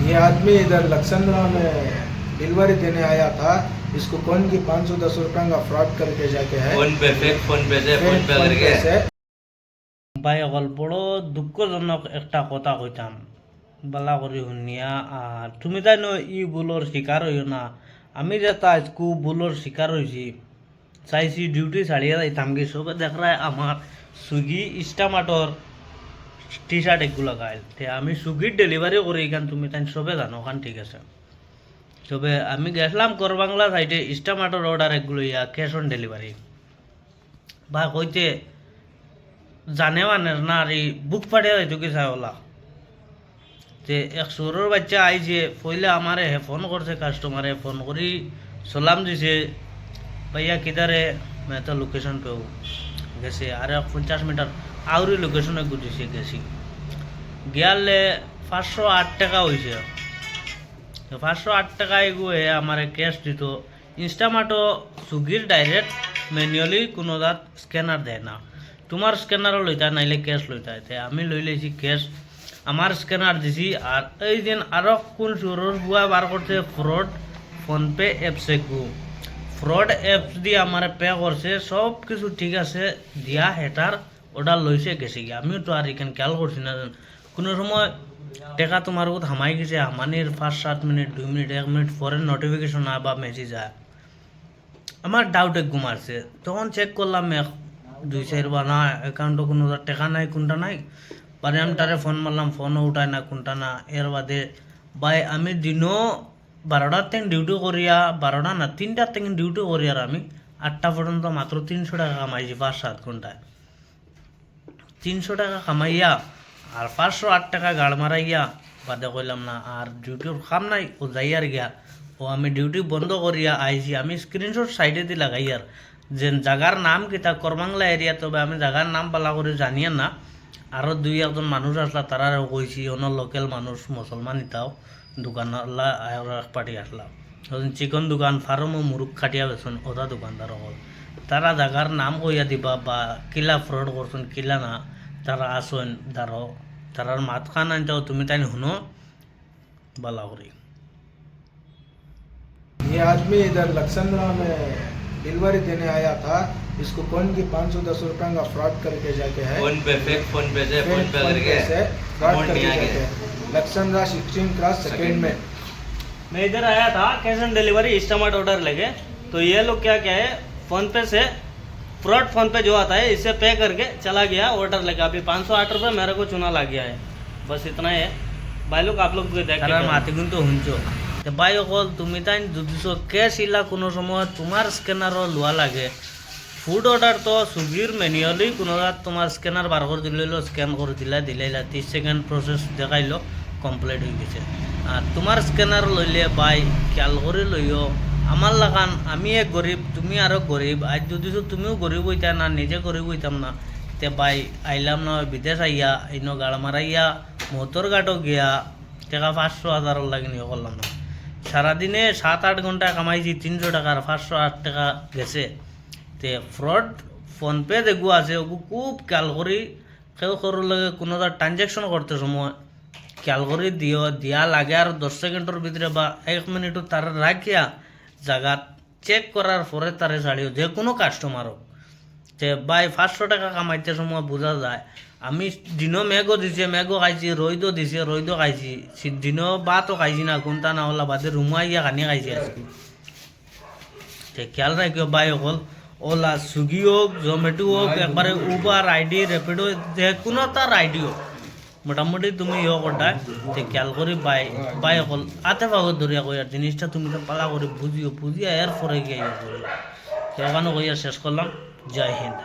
ये आदमी इधर लक्ष्मणराव में डिलीवरी देने आया था। इसको कौन की 510 रुपये का फ्रॉड करके जाके है फोन पे से ভাই অকল বড় দুঃখজনক একটা কথা কইতাম বালা করি শুনিয়া। আর তুমি তাই ই ভুলোর শিকার হইও না। আমি যেটা আজকু ভুলোর শিকার হয়েছি, চাইছি ডিউটি ছাড়িয়ে যাইতাম কি সবে দেখরায় আমার সুইগি ইনস্টামার্টর টি শার্ট এগুলো গাইল তে আমি সুইগির ডেলিভারি করি এখান তুমি তাই সবে জানো ওখান ঠিক আছে। তবে আমি গেছিলাম করবাংলা সাইডে ইনস্টামার্টর অর্ডার এগুলো ইয়া ক্যাশ অন ডেলিভারি বা কইতে জানে মানে না আর এই বুক ফাটিয়ে যাইতো কি চাওলা যে এক সৌরের বাচ্চা আইছে পইলে আমারে ফোন করছে, কাস্টমারে ফোন করি সালাম দিছে, ভাইয়া কিদারে मैं तो लोकेशन पे हूँ গেছে আর 50 মিটার আউরি লোকেশনে গুছিয়েছে গেছি গিয়ালে 508 টাকা হয়েছে। 508 টাকা এগুয়ে আমার ক্যাশ দিত। ইনস্টামার্টও সুইগির ডাইরেক্ট ম্যানুয়ালি কোনো দাঁত স্ক্যানার দেয় না, তোমার স্ক্যানারও লইতা নাইলে ক্যাশ লইতা। আমি লই লইছি ক্যাশ, আমার স্ক্যানার দিছি। আর এই দিন আরও কোন সুরর বুয়া বার করছে ফ্রড ফোনপে অ্যাপসে গু ফ্রড অ্যাপস দিয়ে আমার পে করছে, সব কিছু ঠিক আছে দিয়া হেটার অর্ডার লইছে গেছে গিয়ে। আমিও তো আর এখানে খেয়াল করছি না কোনো সময় টাকা তোমার বহুত হামাই গেছে, হামানির 5-7 মিনিট 2 মিনিট 1 মিনিট পরে নোটিফিকেশন আয় বা মেসেজ আয়, আমার ডাউটে ঘুমাচ্ছে। তখন চেক করলাম 2-4 বার না অ্যাকাউন্টে কোনো টাকা নাই কোনটা নাই, পরে আমি তারে ফোন মারলাম, ফোনও উঠায় না কোনটা না। এর বাদে ভাই আমি দিনও 12টার থেকে ডিউটি করিয়া 12টা না 3টার থেকে ডিউটি করি আর আমি 8টা পর্যন্ত মাত্র 300 টাকা কামাইছি 5-7 ঘন্টায়। 300 টাকা কামাইয়া আর 508 টাকা গাড় মারাইয়া বাদে কইলাম না আর ডিউটির কাম নাই ও যাই আর গিয়া ও আমি ডিউটি বন্ধ করিয়া আইছি। আমি স্ক্রিনশট সাইডে দি লাগাইয়ার যে জায়গার নাম কিতা করবাংলা এরিয়া, তবে আমি জায়গার নাম পালা করে জানিয়ে না। আরও 2-1 মানুষ আসলা তারাও কইছি অন্য লোকাল মানুষ মুসলমান ইতাও দোকানওয়ালা আর এক পার্টি আসলা চিকন দোকান ফার্মও মুরুখ খাটিয়া বেছেন ওটা দোকানদার হল তারা জায়গার নাম কইয়া দিবা বা কিলা ফ্রড করছেন কিলা না তারা আসেন ধরো তারার মাত খান আনটাও তুমি তাই শুনো বালা করি। ये आदमी इधर लक्ष्मणराव में डिलीवरी देने आया था। इसको कौन की 510 रुपये का फ्रॉड करके जाके है फोन पे से फ्रॉड करके जाके लक्ष्मणराव 16 क्रॉस सेकेंड में। मैं इधर आया था cash on delivery Instamart order लेके, तो ये लोग क्या क्या है फ़ोन पे से फ्रॉड फ़ोन पे जो आता है इससे पे करके चला गया ऑर्डर लेके। अभी 508 रुपये मेरे को चुना लग गया है, बस इतना ही है भाई लोग। आप लोग देख মাতি কিন্তু শুনছো ভাই অকল তুমি তাই দুদিছো ক্যাশ ইলা কোনো সময় তোমার স্ক্যানারও লোয়া লাগে। ফুড অর্ডার তো সুইগির ম্যানুয়ালি কোনো তোমার স্ক্যানার বার করে দিলে স্ক্যান করে দিলাইলা 30 সেকেন্ড প্রসেস দেখাইলো কমপ্লিট হয়ে গেছে। আর তোমার স্ক্যানার লইলে ভাই খেয়াল করে লইও আমার লাগান আমি এক গরিব তুমি আরও গরিব, আজ যদি তুমিও গরিব হইতা না নিজে গরিব হইতাম না তে ভাই আইলাম না বিদেশ আইয়া ইনো গাড় মারাইয়া মোটর গাড়ও গিয়া টাকা 500-1000 লাগে নিয়ে করলাম না। সারাদিনে 7-8 ঘন্টা কামাইছি 300 টাকার 508 টাকা গেছে। তে ফ্রড ফোনপে যেগুলো আছে ওগু খুব খেয়াল করি কেউ সরুর লাগে কোনো ট্রানজ্যাকশন করতে সময় খেয়াল করে দিয়া লাগে। আর 10 সেকেন্ডের ভিতরে বা 1 মিনিটও তার রাখিয়া জায়গা চেক করার পরে তারে ছাড়িও যে কোনো কাস্টমার হোক। যে ভাই 500 টাকা কামাইতে সময় বোঝা যায়। আমি দিনও মেঘও দিছে মেঘও খাইছি, রইদও দিছে রইদও খাইছি, দিনও ভাতও খাইছি না কোনটা না হলা বাদে রুমাইয়া খানি খাইছি আজকে। খেয়াল রাখিও ভাই অকল ওলা সুইগি হোক জোম্যাটো হোক একবারে উবার আইডি র্যাপিডো যে কোনো তার আইডি হোক মোটামুটি তুমি ইয়ে করটা খেয়াল করি বাই অকল আতে পাগত ধরিয়া কই আর জিনিসটা তুমি তো পালা করে বুঝিয়া এর পরে গিয়ে ইয়ে করি। সেখানে কইয়া শেষ করলাম। জয় হিন্দ।